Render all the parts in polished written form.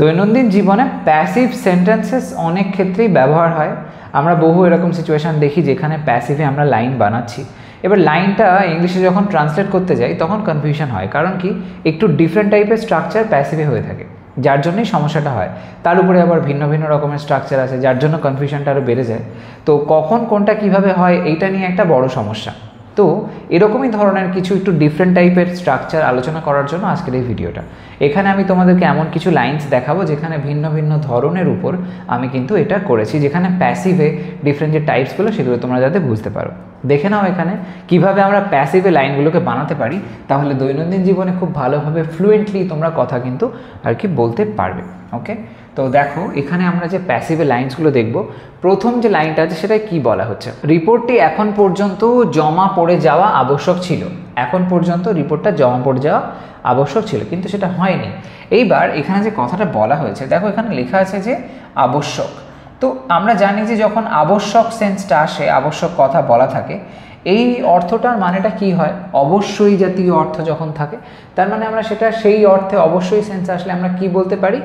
দৈনন্দিন জীবনে passive sentences অনেক ক্ষেত্রেই ব্যবহার হয়। আমরা বহু এরকম সিচুয়েশান দেখি যেখানে প্যাসিভে আমরা লাইন বানাচ্ছি। এবার লাইনটা ইংলিশে যখন ট্রান্সলেট করতে যাই তখন কনফিউশন হয়, কারণ কি একটু ডিফারেন্ট টাইপের স্ট্রাকচার প্যাসিভে হয়ে থাকে, যার জন্যই সমস্যাটা হয়। তার উপরে আবার ভিন্ন ভিন্ন রকমের স্ট্রাকচার আছে, যার জন্য কনফিউশনটা আরও বেড়ে যায়। তো কখন কোনটা কিভাবে হয় এইটা নিয়ে একটা বড় সমস্যা। তো এরকমই ধরনের কিছু একটু ডিফারেন্ট টাইপের স্ট্রাকচার আলোচনা করার জন্য আজকের এই ভিডিওটা। এখানে আমি তোমাদেরকে এমন কিছু লাইন্স দেখাবো যেখানে ভিন্ন ভিন্ন ধরনের উপর আমি কিন্তু এটা করেছি, যেখানে প্যাসিভে ডিফারেন্ট যে টাইপসগুলো সেগুলো তোমরা যাতে বুঝতে পারো। দেখে নাও এখানে কিভাবে আমরা প্যাসিভে লাইনগুলোকে বানাতে পারি, তাহলে দৈনন্দিন জীবনে খুব ভালোভাবে ফ্লুয়েন্টলি তোমরা কথা কিন্তু আর কি বলতে পারবে। ওকে, তো দেখো এখানে আমরা যে প্যাসিভে লাইন্সগুলো দেখব, প্রথম যে লাইনটা আছে সেটা কি বলা হচ্ছে, রিপোর্টটি এখন পর্যন্ত জমা পড়ে যাওয়া আবশ্যক ছিল। এখন পর্যন্ত রিপোর্টটা জমা পড়ে যাওয়া আবশ্যক ছিল, কিন্তু সেটা হয়নি। এইবার এখানে যে কথাটা বলা হয়েছে, দেখো এখানে লেখা আছে যে আবশ্যক। তো আমরা জানি যে যখন আবশ্যক সেন্সটা আসে, আবশ্যক কথা বলা থাকে, এই অর্থটার মানেটা কি হয়, অবশ্যই জাতীয় অর্থ যখন থাকে, তার মানে আমরা সেটা সেই অর্থে অবশ্যই সেন্স আসলে আমরা কি বলতে পারি,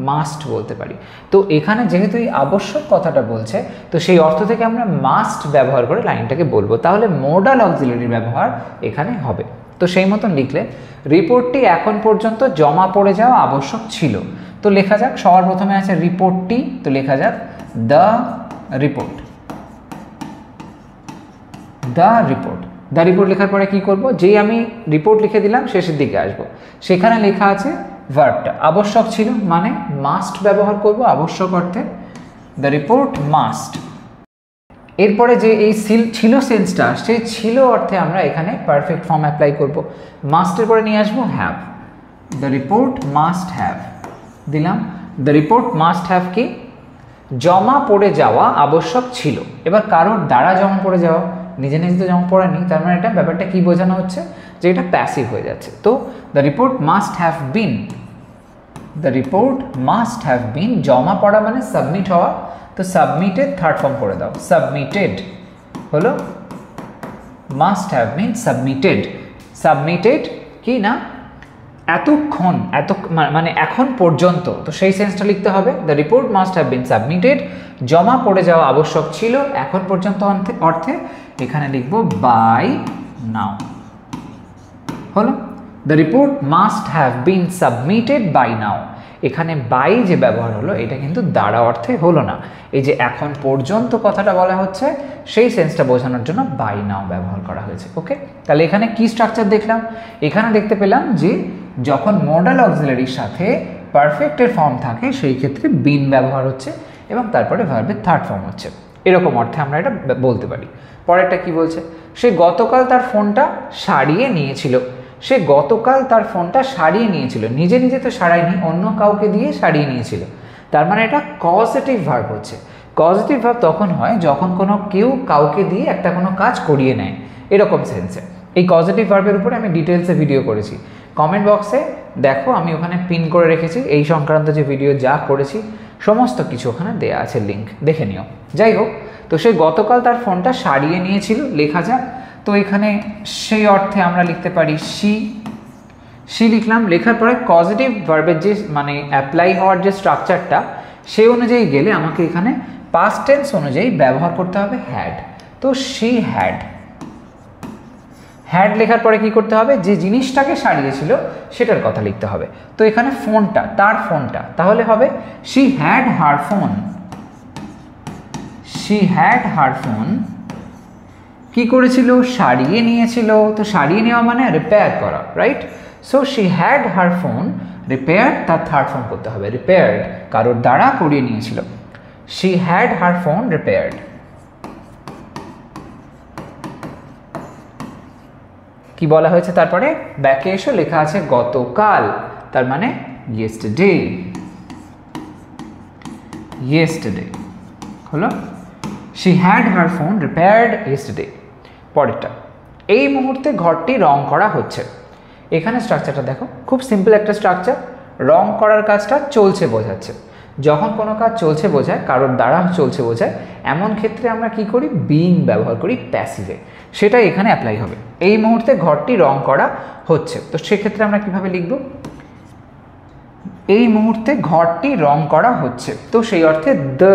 মাস্ট বলতে পারি। তো এখানে যেহেতু এই আবশ্যক কথাটা বলছে, তো সেই অর্থ থেকে আমরা মাস্ট ব্যবহার করে লাইনটাকে বলবো, তাহলে মোডাল অক্সিলারির ব্যবহার এখানে হবে। তো সেই মতন লিখলে রিপোর্টটি এখন পর্যন্ত জমা পড়ে যাওয়া আবশ্যক ছিল। তো লেখা যাক, সবার প্রথমে আছে রিপোর্টটি, তো লেখা যাক the report. The report, the report লেখার পরে কি করব, যেই আমি রিপোর্ট লিখে দিলাম শেষের দিকে আসবো, সেখানে লেখা আছে ভার্বটা আবশ্যক ছিল, মানে মাস্ট ব্যবহার করব আবশ্যক অর্থে, দ্য রিপোর্ট মাস্ট। এরপরে যে এই ছিল সেন্সটা আসছে, ছিল অর্থে আমরা এখানে পারফেক্ট ফর্ম অ্যাপ্লাই করব, মাস্টের পরে নিয়ে আসবো have, the report must have দিলাম। দ্য রিপোর্ট মাস্ট হ্যাভ কি, জমা পড়ে যাওয়া আবশ্যক ছিল। এবার কারোর দ্বারা জমা পড়ে যাওয়া, নিজে নিজে তো জমা পড়েনি, তার মানে এটা ব্যাপারটা কি বোঝানো হচ্ছে, যে এটা প্যাসিভ হয়ে যাচ্ছে। তো the report must have bin, the report must have বিন, জমা পড়া মানে সাবমিট হওয়া, তো সাবমিটেড থার্ড ফর্ম করে দাও, সাবমিটেড হলো, must have been submitted. Submitted কি না, এতক্ষণ, মানে এখন পর্যন্ত, তো সেই সেন্সটা লিখতে হবে, the report must have been submitted, জমা পড়ে যাওয়া আবশ্যক ছিল এখন পর্যন্ত অর্থে, এখানে লিখব বাই নাও হলো, the report must have been submitted by now. এখানে বাই যে ব্যবহার হলো এটা কিন্তু দ্বারা অর্থে হলো না, এই যে এখন পর্যন্ত কথাটা বলা হচ্ছে সেই সেন্সটা বোঝানোর জন্য বাই নাও ব্যবহার করা হয়েছে। ওকে, তাহলে এখানে কি স্ট্রাকচার দেখলাম, এখানে দেখতে পেলাম যে যখন মোডাল অক্সিলারির সাথে পারফেক্টের ফর্ম থাকে সেই ক্ষেত্রে বিন ব্যবহার হচ্ছে এবং তারপরে ভার্বের থার্ড ফর্ম হচ্ছে, এরকম অর্থে আমরা এটা বলতে পারি। পরেরটা কি বলছে, সে গতকাল তার ফোনটা সারিয়ে নিয়েছিল। সে গতকাল তার ফোনটা সারিয়ে নিয়েছিল, নিজে নিজে তো সারায়নি, অন্য কাউকে দিয়ে সারিয়ে নিয়েছিল, তার মানে এটা কজেটিভ ভার্ব হচ্ছে। কজেটিভ ভার্ব তখন হয় যখন কেউ কাউকে দিয়ে একটা কোনো কাজ করিয়ে নেয়, এরকম সেন্সে। এই কজেটিভ ভার্বের উপরে আমি ডিটেলসে ভিডিও করেছি, কমেন্ট বক্সে দেখো, আমি ওখানে পিন করে রেখেছি এই সংক্রান্ত যে ভিডিও যা করেছি সমস্ত কিছু ওখানে দেয়া আছে, লিঙ্ক দেখে নিও। যাই হোক, তো সে গতকাল তার ফোনটা সারিয়ে নিয়েছিল, লেখা যাক। তো এখানে সেই অর্থে আমরা লিখতে পারি সি লিখলাম, লেখার পরে কজেটিভ ভার্বের যে মানে অ্যাপ্লাই হওয়ার যে স্ট্রাকচারটা সেই অনুযায়ী গেলে আমাকে এখানে পাস্ট টেন্স অনুযায়ী ব্যবহার করতে হবে হ্যাড। তো শি হ্যাড, হ্যাড লেখার পরে কি করতে হবে, যে জিনিসটাকে সারিয়েছিল সেটার কথা লিখতে হবে। তো এখানে ফোনটা, তার ফোনটা, তাহলে হবে she had her phone. She had her phone কি করেছিল, সারিয়ে নিয়েছিল, তো সারিয়ে নেওয়া মানে রিপেয়ার করা, right. So she had her phone repaired, তার থার্ড ফর্ম করতে হবে রিপেয়ার্ড, কারোর দ্বারা করিয়ে নিয়েছিল, she had her phone repaired. কি বলা হয়েছে তারপরে, ব্যাকে এসো, লেখা আছে গতকাল, তার মানে ইয়েস্টারডে, ইয়েস্টারডে হলো, she had her phone repaired yesterday. পরেরটা, এই মুহূর্তে ঘরটি রং করা হচ্ছে। এখানে স্ট্রাকচারটা দেখো, খুব সিম্পল একটা স্ট্রাকচার, রং করার কাজটা চলছে বোঝাচ্ছে। যখন কোনো কাজ চলছে বোঝায়, কারোর দ্বারা চলছে বোঝায়, এমন ক্ষেত্রে আমরা কি করি, বিং ব্যবহার করি প্যাসিভে, সেটা এখানে অ্যাপ্লাই হবে। এই মুহূর্তে ঘরটি রং করা হচ্ছে, তো সেক্ষেত্রে আমরা কিভাবে লিখব, এই মুহূর্তে ঘরটি রং করা হচ্ছে, তো সেই অর্থে দ্য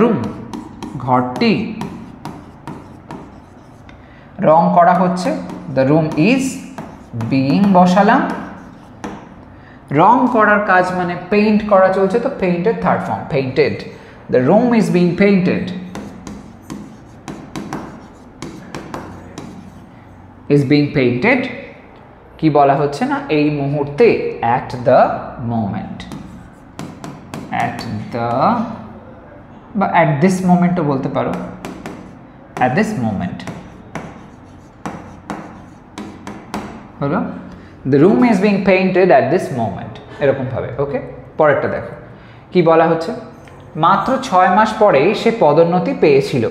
রুম ঘরটি রং করা হচ্ছে, দ্য রুম ইজ বিইং বসালাম, রং করার কাজ মানে পেইন্ট করা চলছে, তো পেইন্টের third form painted, the room is being painted, is being painted কি বলা হচ্ছে না এই মুহূর্তে, at the moment, at the বা অ্যাট দিস মোমেন্টও বলতে পারো, অ্যাট দিস মোমেন্ট হলো the room is being painted at this moment, এরকমভাবে। ওকে, পরেরটা দেখো কি বলা হচ্ছে, মাত্র 6 মাস পরেই সে পদোন্নতি পেয়েছিল,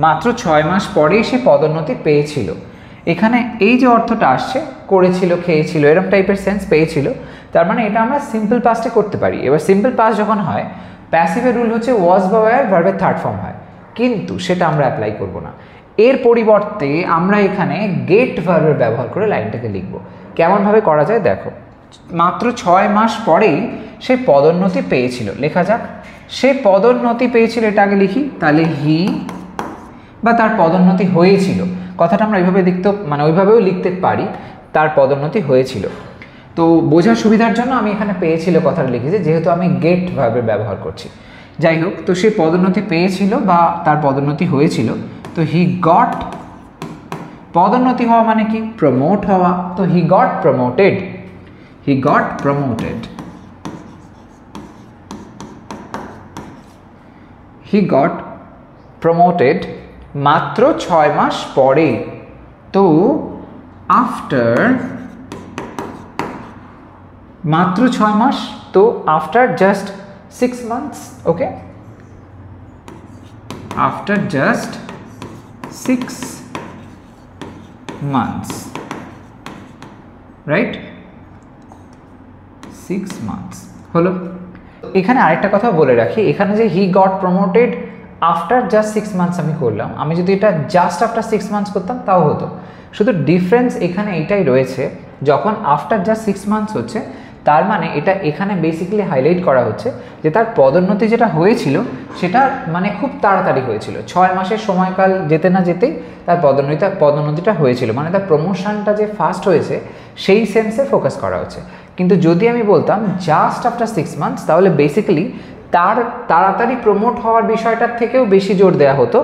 মাত্র 6 মাস পরেই সে পদোন্নতি পেয়েছিল। এখানে এই যে অর্থটা আসছে করেছিল, খেয়েছিল, এরকম টাইপের সেন্স পেয়েছিল, তার মানে এটা আমরা সিম্পল পাস্টে করতে পারি। এবার সিম্পল পাস্ট যখন হয় প্যাসিভের রুল হচ্ছে ওয়াজ বা ওয়্যার ভার্বের থার্ড ফর্ম হয়, কিন্তু সেটা আমরা অ্যাপ্লাই করব না। এর পরিবর্তে আমরা এখানে গেট ভার্বের ব্যবহার করে লাইনটাকে লিখব। কেমনভাবে করা যায় দেখো, মাত্র 6 মাস পরেই সে পদোন্নতি পেয়েছিল, লেখা যাক সে পদোন্নতি পেয়েছিল, এটা আগে লিখি, তাহলে হি বা তার পদোন্নতি হয়েছিল, কথাটা আমরা এইভাবে ওইভাবেও লিখতে পারি, তার পদোন্নতি হয়েছিল। তো বোঝার সুবিধার জন্য আমি এখানে পেয়েছিল কথাটা লিখেছি, যেহেতু আমি গেট ভার্বের ব্যবহার করছি। যাই হোক, তো সে পদোন্নতি পেয়েছিল বা তার পদোন্নতি হয়েছিল, তো হি গট, পদোন্নতি হওয়া মানে কি প্রমোট হওয়া, তো he got promoted, he got promoted, he got promoted মাত্র 6 মাস পরে, তো আফটার, মাত্র 6 মাস, তো after just 6 months, okay, after just 6 months, right, 6 months হলো। এখানে আরেকটা কথা বলে রাখি, এখানে যে he got promoted after just 6 months আমি করলাম, আমি যদি এটা জাস্ট আফটার 6 মান্থস করতাম তাও হতো, শুধু ডিফারেন্স এখানে এটাই রয়েছে, যখন আফটার জাস্ট 6 মান্থস হচ্ছে তার মানে এটা এখানে বেসিক্যালি হাইলাইট করা হচ্ছে যে তার পদোন্নতি যেটা হয়েছিল সেটা মানে খুব তাড়াতাড়ি হয়েছিল, 6 মাসের সময়কাল যেতে না যেতেই তার পদোন্নতিটা হয়েছিল, মানে তার প্রমোশনটা যে ফাস্ট হয়েছে সেই সেন্সে ফোকাস করা হচ্ছে। কিন্তু যদি আমি বলতাম জাস্ট আফটার 6 মান্থস, তাহলে বেসিক্যালি তার তাড়াতাড়ি প্রমোট হওয়ার বিষয়টার থেকেও বেশি জোর দেওয়া হতো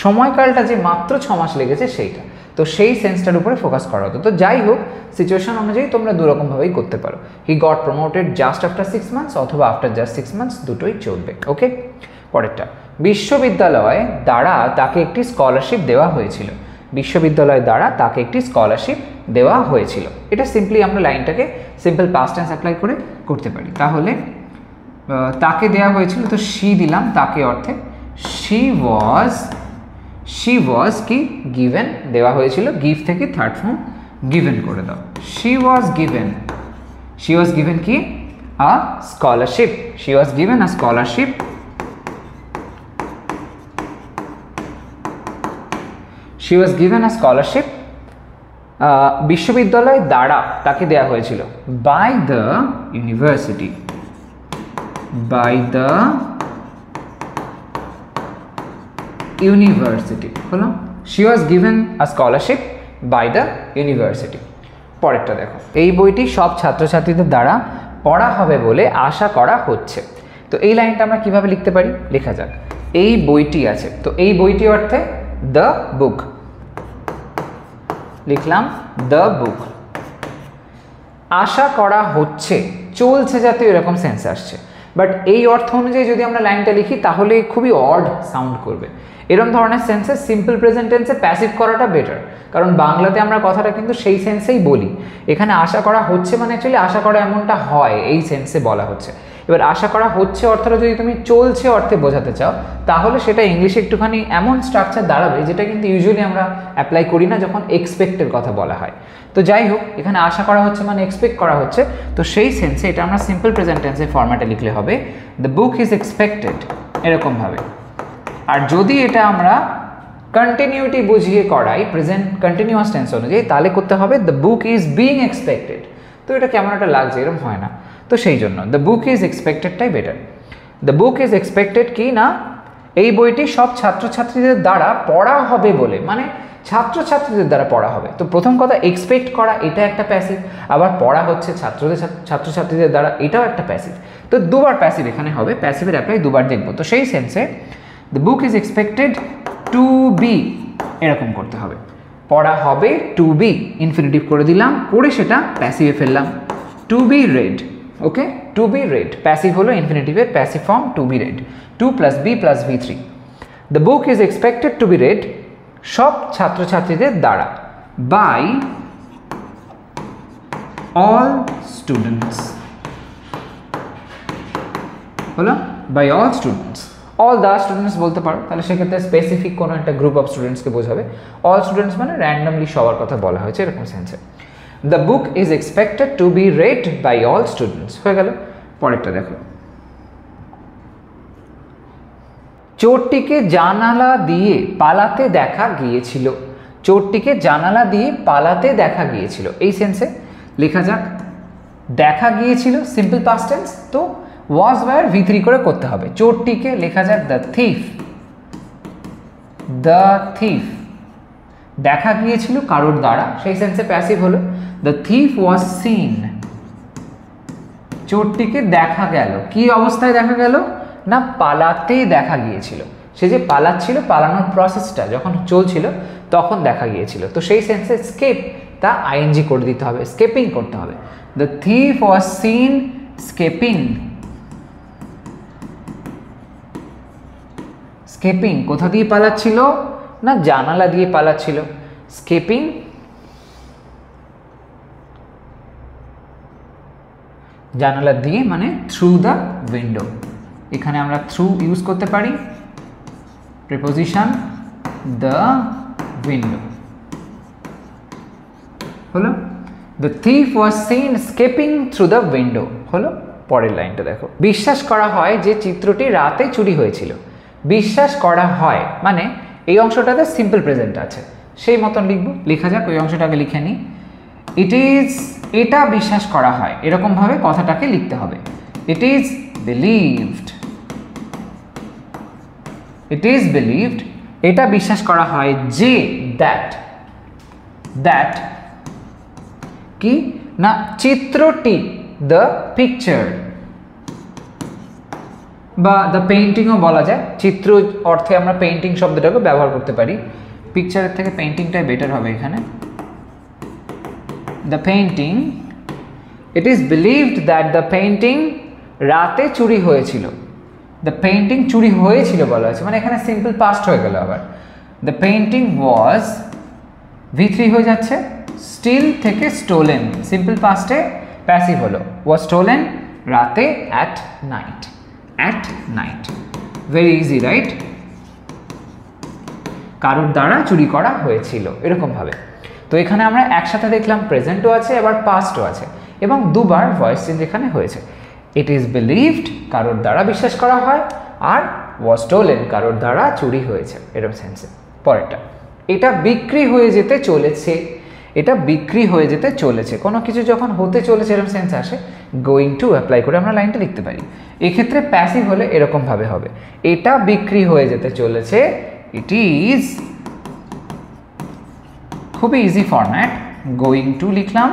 সময়কালটা যে মাত্র 6 মাস লেগেছে সেইটা, তো সেই সেন্সটার উপরে ফোকাস করা হতো। তো যাই হোক, সিচুয়েশন অনুযায়ী তোমরা দুরকমভাবেই করতে পারো, he got promoted just after 6 months অথবা আফটার জাস্ট 6 মান্থস, দুটোই চলবে। ওকে, পরেরটা, বিশ্ববিদ্যালয় দ্বারা তাকে একটি স্কলারশিপ দেওয়া হয়েছিল, বিশ্ববিদ্যালয় দ্বারা তাকে একটি স্কলারশিপ দেওয়া হয়েছিল, এটা সিম্পলি আমরা লাইনটাকে সিম্পল পাস্ট টেন্স অ্যাপ্লাই করে করতে পারি। তাহলে তাকে দেওয়া হয়েছিল, তো শি দিলাম তাকে অর্থে, শি ওয়াজ কি গিভেন, দেওয়া হয়েছিল, গিভ থেকে থার্ড ফর্ম গিভেন করে দাও, শি ওয়াজ গিভেন কি a scholarship, she was given a scholarship, she was given a scholarship, বিশ্ববিদ্যালয় দ্বারা তাকে দেওয়া হয়েছিল, by the university, by the university হলো, she was given a scholarship by the university। পরেরটা দেখো, এই বইটি সব ছাত্রছাত্রীদের দ্বারা পড়া হবে বলে আশা করা হচ্ছে, তো এই লাইনটা আমরা কিভাবে লিখতে পারি, লেখা যাক, এই বইটি আছে, তো এই বইটি অর্থে দ্য বুক, লিখলাম দ্য বুক, আশা করা হচ্ছে চলছে জাতীয় এরকম সেন্স আসছে, বাট এই অর্থ অনুযায়ী যদি আমরা লাইনটা লিখি তাহলে খুবই অড সাউন্ড করবে। এরকম ধরনের সেন্সে সিম্পল প্রেজেন্ট টেন্সে প্যাসিভ করাটা বেটার, কারণ বাংলাতে আমরা কথাটা কিন্তু সেই সেন্সেই বলি, এখানে আশা করা হচ্ছে মানে অ্যাকচুয়ালি আশা করা এমনটা হয় এই সেন্সে বলা হচ্ছে। এবার আশা করা হচ্ছে অর্থটা যদি তুমি চলছে অর্থে বোঝাতে চাও তাহলে সেটা ইংলিশে একটুখানি এমন স্ট্রাকচার দাঁড়াবে যেটা কিন্তু ইউজুয়ালি আমরা অ্যাপ্লাই করি না যখন এক্সপেক্টের কথা বলা হয়। তো যাই হোক, এখানে আশা করা হচ্ছে মানে এক্সপেক্ট করা হচ্ছে, তো সেই সেন্সে এটা আমরা সিম্পল প্রেজেন্ট টেন্সের ফরম্যাটে লিখলে হবে দ্য বুক ইজ এক্সপেক্টেড, এরকমভাবে। আর যদি এটা আমরা কন্টিনিউটি বুঝিয়ে করাই প্রেজেন্ট কন্টিনিউয়াস টেন্স অনুযায়ী তাহলে করতে হবে the book is being expected. তো এটা কেমন একটা লাগছে, এরকম হয় না। তো সেই জন্য দ্য বুক ইজ এক্সপেক্টেডটাই better. The book is expected কি না, এই বইটি সব ছাত্রছাত্রীদের দ্বারা পড়া হবে বলে, মানে ছাত্রছাত্রীদের দ্বারা পড়া হবে। তো প্রথম কথা এক্সপেক্ট করা, এটা একটা প্যাসিভ, আবার পড়া হচ্ছে ছাত্রছাত্রীদের দ্বারা, এটাও একটা প্যাসিভ। তো দুবার প্যাসিভ এখানে হবে, প্যাসিভের অ্যাপ্লাই দুবার দেখব। তো সেই সেন্সে the book is expected to be এরকম করতে হবে, পড়া হবে টু বি, ইনফিনিটিভ করে দিলাম, করে সেটা প্যাসিভে ফেললাম, to be read. Okay, to be read passive হলো ইনফিনিটিভের passive form to be read, 2 + b + v3। The book is expected to be read সব ছাত্রছাত্রীদের দ্বারা, বাই অল স্টুডেন্টস হলো, by all students. All the students বলতে পারো, তাহলে সেক্ষেত্রে স্পেসিফিক কোনো একটা গ্রুপ অফ স্টুডেন্টসকে বোঝাবে। অল স্টুডেন্টস মানে র্যান্ডমলি সবার কথা বলা হয়েছে এরকম সেন্সে। The book is expected to be read by all students হয়ে গেল। পরেরটা দেখো, চোরটিকে জানালা দিয়ে পালাতে দেখা গিয়েছিল। চোরটিকে জানালা দিয়ে পালাতে দেখা গিয়েছিল, এই সেন্সে লেখা যাক দেখা গিয়েছিল, সিম্পল পাস্ট টেন্স, তো ওয়াজ ওয়্যার v3 করে করতে হবে। চোরটিকে লেখা যাক দ্য থিফ, দ্য থিফ দেখা গিয়েছিল কারোর দ্বারা, সেই সেন্সে প্যাসিভ হলো দ্য থিফ ওয়াজ সিন। চোরটিকে দেখা গেল, কি অবস্থায় দেখা গেল না পালাতে দেখা গিয়েছিল, সে যে পালাচ্ছিল পালানোর প্রসেসটা যখন চলছিল তখন দেখা গিয়েছিল। তো সেই সেন্সে স্কেপ তা আইএনজি করে দিতে হবে, স্কেপিং করতে হবে। The thief was seen escaping. Escaping কোথা দিয়ে পালাচ্ছিল না জানালা দিয়ে পালাচ্ছিল, স্কেপিং জানালা দিয়ে মানে থ্রু দ্য উইন্ডো। এখানে আমরা থ্রু ইউজ করতে পারি, প্রিপোজিশন দ্য উইন্ডো হলো। The thief was seen escaping through the window হলো। পরের লাইনটা দেখো, বিশ্বাস করা হয় যে চিত্রটি রাতে চুরি হয়েছিল। বিশ্বাস করা হয় মানে এই অংশটাতে সিম্পল প্রেজেন্ট আছে, সেই মতন লিখবো। লেখা যাক, ওই অংশটাকে লিখে নিই। ইট ইজ, এটা বিশ্বাস করা হয়, এরকমভাবে কথাটাকে লিখতে হবে। It is believed, it is believed এটা বিশ্বাস করা হয় যে, দ্যাট, দ্যাট কি না চিত্রটি, দ্য পিকচার বা দ্য পেইন্টিংও বলা যায়। চিত্র অর্থে আমরা পেইন্টিং শব্দটাকে ব্যবহার করতে পারি, পিকচারের থেকে পেইন্টিংটাই বেটার হবে এখানে। The painting, it is believed that the painting রাতে চুরি হয়েছিল। দ্য পেইন্টিং চুরি হয়েছিল বলা হয়েছে, মানে এখানে সিম্পল পাস্ট হয়ে গেল আবার। দ্য পেইন্টিং ওয়াজ v3 হয়ে যাচ্ছে, স্টিল থেকে স্টোলেন, সিম্পল পাস্টে প্যাসিভ হলো, ওয়াজ স্টোলেন রাতে at night, at night. Very easy right, কারোর দ্বারা চুরি করা হয়েছিল এরকমভাবে। তো এখানে আমরা একসাথে দেখলাম প্রেজেন্টও আছে আবার পাস্টও আছে এবং দুবার ভয়েস চেঞ্জ এখানে হয়েছে। ইট ইজ বিলিভড কারোর দ্বারা বিশ্বাস করা হয়, আর ওয়াজ স্টোলেন কারোর দ্বারা চুরি হয়েছে এরকম সেন্সে। পরেরটা, এটা বিক্রি হয়ে যেতে চলেছে। এটা বিক্রি হয়ে যেতে চলেছে, কোনো কিছু যখন হতে চলেছে এরকম সেন্স আসে, গোয়িং টু অ্যাপ্লাই করে আমরা লাইনটা লিখতে পারি। এক্ষেত্রে প্যাসিভ হলে এরকমভাবে হবে, এটা বিক্রি হয়ে যেতে চলেছে। ইট ইজ, খুবই ইজি ফরম্যাট, গোয়িং টু লিখলাম,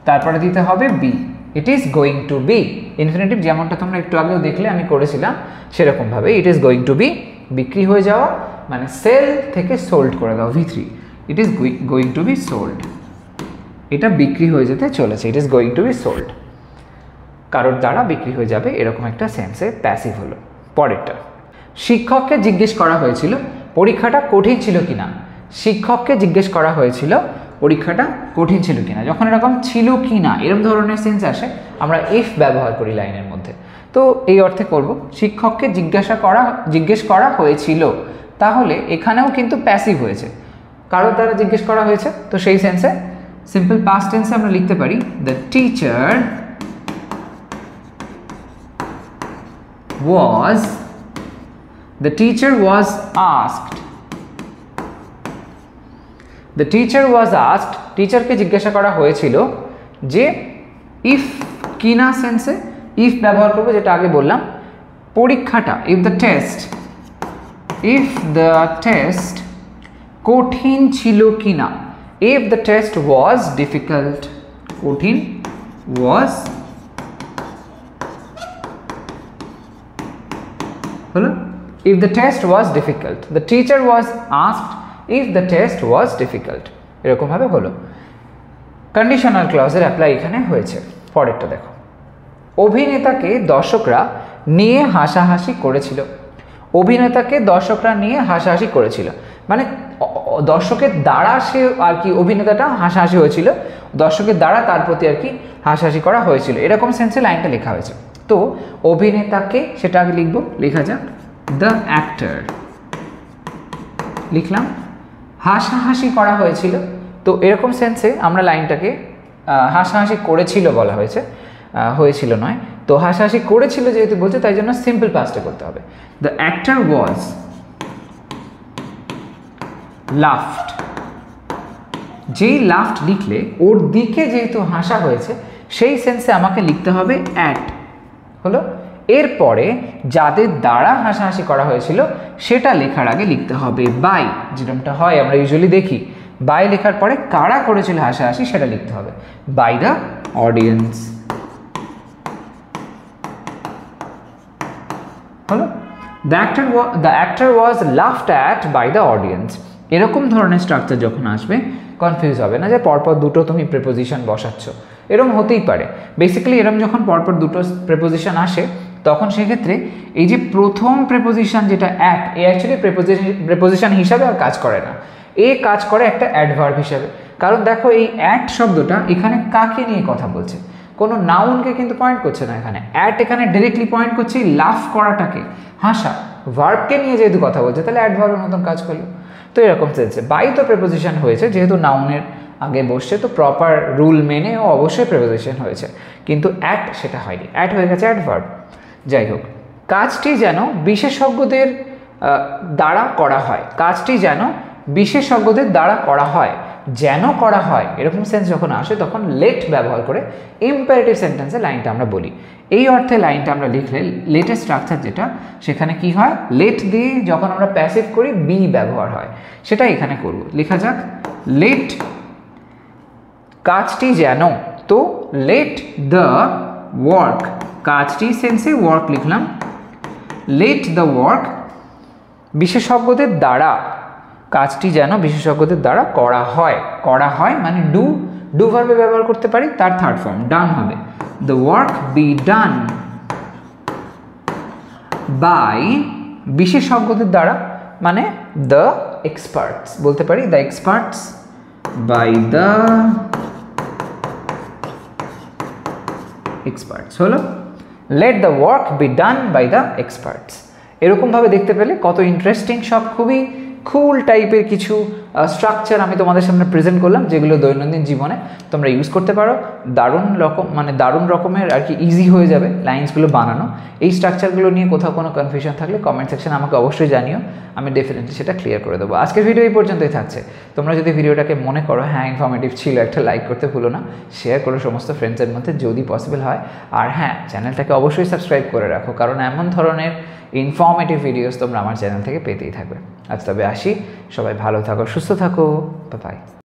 তারপরে দিতে হবে B, it is going to be. Infinitive যেমনটা তোমরা একটু আগেও দেখলে আমি করেছিলাম সেরকমভাবে, it is going to be, বিক্রি হয়ে যাওয়া মানে সেল থেকে সোল্ড করে দাও v3, it is going to B sold. এটা বিক্রি হয়ে যেতে চলেছে, it is going to B sold, কারোর দ্বারা বিক্রি হয়ে যাবে এরকম একটা সেন্সে প্যাসিভ হলো। পরেরটা, শিক্ষককে জিজ্ঞেস করা হয়েছিল পরীক্ষাটা কঠিন ছিল কিনা। শিক্ষককে জিজ্ঞেস করা হয়েছিল পরীক্ষাটা কঠিন ছিল কিনা। যখন এরকম ছিল কিনা এরকম ধরনের সেন্স আসে আমরা ইফ ব্যবহার করি লাইনের মধ্যে। তো এই অর্থে করব, শিক্ষককে জিজ্ঞেস করা হয়েছিল, তাহলে এখানেও কিন্তু প্যাসিভ হয়েছে, কারোর দ্বারা জিজ্ঞেস করা হয়েছে। তো সেই সেন্সে সিম্পল পাস্ট টেন্সে আমরা লিখতে পারি the teacher was, the teacher was asked, the teacher was asked টিচারকে জিজ্ঞাসা করা হয়েছিল যে ইফ কিনা সেন্সে ইফ ব্যবহার করবো, যেটা আগে বললাম পরীক্ষাটা, ইফ দ্য টেস্ট কঠিন ছিল কিনা, if the test was difficult, কঠিন ওয়াজ হলো, if the test was difficult, the teacher was asked if the test was difficult, এরকম ভাবে হলো। কন্ডিশনাল ক্লজের অ্যাপ্লাই এখানে হয়েছে। পরেরটা দেখো, অভিনেতাকে দর্শকরা নিয়ে হাসাহাসি করেছিল, অভিনেতাকে দর্শকরা নিয়ে হাসাহাসি করেছিল মানে দর্শকের দ্বারা সে আর কি অভিনেতাটা হাসাহাসি হয়েছিল, দর্শকের দ্বারা তার প্রতি আর কি হাসাহাসি করা হয়েছিল, এরকম সেন্সে লাইনটা লেখা হয়েছে। তো অভিনেতাকে সেটা আগে লিখবো, লেখা যাক দ্য অ্যাক্টর, লিখলাম হাসাহাসি করা হয়েছিল। তো এরকম সেন্সে আমরা লাইনটাকে হাসাহাসি করেছিল বলা হয়েছে, হয়েছিল নয়। তো হাসাহাসি করেছিল যেহেতু বলছে, তাই জন্য সিম্পল পাস্টে করতে হবে। দ্য অ্যাক্টর ওয়াজ লাফড, যেই লাফড লিখলে ওর দিকে যেহেতু হাসা হয়েছে সেই সেন্সে আমাকে লিখতে হবে অ্যাট, হলো। এরপরে যাদের দ্বারা হাসাহাসি করা হয়েছিল সেটা লেখার আগে লিখতে হবে বাই, যেরকমটা হয় আমরা ইউজুয়ালি দেখি। বাই লেখার পরে কারা করেছিল হাসাহাসি সেটা লিখতে হবে, বাই দ্য অডিয়েন্স, হলো। The actor was laughed at by the audience. এরকম ধরনের স্ট্রাকচার যখন আসবে কনফিউজ হবে না যে পরপর দুটো তুমি প্রিপোজিশন বসাচ্ছ, এরকম হতেই পারে। বেসিক্যালি এরকম যখন পরপর দুটো প্রিপোজিশন আসে তখন সেক্ষেত্রে এই যে প্রথম প্রিপোজিশন যেটা অ্যাট, এ অ্যাকচুয়ালি প্রিপোজিশন হিসাবে আর কাজ করে না, এ কাজ করে একটা অ্যাডভার্ব হিসাবে। কারণ দেখো এই অ্যাট শব্দটা এখানে কাকে নিয়ে কথা বলছে, কোনো নাউনকে কিন্তু পয়েন্ট করছে না এখানে। অ্যাট এখানে ডিরেক্টলি পয়েন্ট করছে লাফ করাটাকে, হাসা, ভার্বকে নিয়ে যেহেতু কথা বলছে তাহলে অ্যাডভার্বের মতন কাজ করলো। তো এরকম সেন্সে বাই তো প্রিপোজিশন হয়েছে, যেহেতু নাউনের আগে বসছে তো প্রপার রুল মেনে ও অবশ্যই প্রিপোজিশন হয়েছে, কিন্তু অ্যাট সেটা হয়নি, অ্যাট হয়ে গেছে অ্যাডভার্ব। যাই হোক, কাজটি যেন বিশেষজ্ঞদের দ্বারা করা হয়, কাজটি যেন বিশেষজ্ঞদের দ্বারা করা হয়, যেন করা হয়, এরকম সেন্স যখন আসে তখন লেট ব্যবহার করে ইম্পারেটিভ সেন্টেন্সে লাইনটা আমরা বলি। এই অর্থে লাইনটা আমরা লিখলে লেটের স্ট্রাকচার যেটা, সেখানে কি হয়, লেট দিয়ে যখন আমরা প্যাসিভ করি বি ব্যবহার হয়, সেটা এখানে করব। লেখা যাক লেট কাজটি যেন, তো লেট দ্য ওয়ার্ক, কাজটি সেন্সে ওয়ার্ক লিখলাম, লেট দ্য ওয়ার্ক বিশেষজ্ঞদের দ্বারা, কাজটি যেন বিশেষজ্ঞদের দ্বারা করা হয়, করা হয় মানে ডু ভার্বে ব্যবহার করতে পারি, তার থার্ড ফর্ম ডান হবে। The work be done by বিশেষজ্ঞদের দ্বারা মানে দ্য এক্সপার্টস বলতে পারি, the experts by the experts, হলো। Let the work be done by the experts. এরকমভাবে দেখতে পেলে কত ইন্টারেস্টিং, সব খুবই কুল টাইপের কিছু স্ট্রাকচার আমি তোমাদের সামনে প্রেজেন্ট করলাম, যেগুলো দৈনন্দিন জীবনে তোমরা ইউজ করতে পারো। দারুণ রকমের আর কি ইজি হয়ে যাবে লাইন্সগুলো বানানো। এই স্ট্রাকচারগুলো নিয়ে কোথাও কোনো কনফিউশন থাকলে কমেন্ট সেকশনে আমাকে অবশ্যই জানিও, আমি ডেফিনেটলি সেটা ক্লিয়ার করে দেবো। আজকের ভিডিও এই পর্যন্তই থাকছে। তোমরা যদি ভিডিওটাকে মনে করো হ্যাঁ ইনফরমেটিভ ছিল, একটা লাইক করতে ভুলো না, শেয়ার করো সমস্ত ফ্রেন্ডসের মধ্যে যদি পসিবল হয়। আর হ্যাঁ, চ্যানেলটাকে অবশ্যই সাবস্ক্রাইব করে রাখো, কারণ এমন ধরনের ইনফরমেটিভ ভিডিওস তোমরা আমার চ্যানেল থেকে পেতেই থাকবে। আজ তবে আসি, সবাই ভালো থাকো, সুস্থ থাকো, বাই বাই।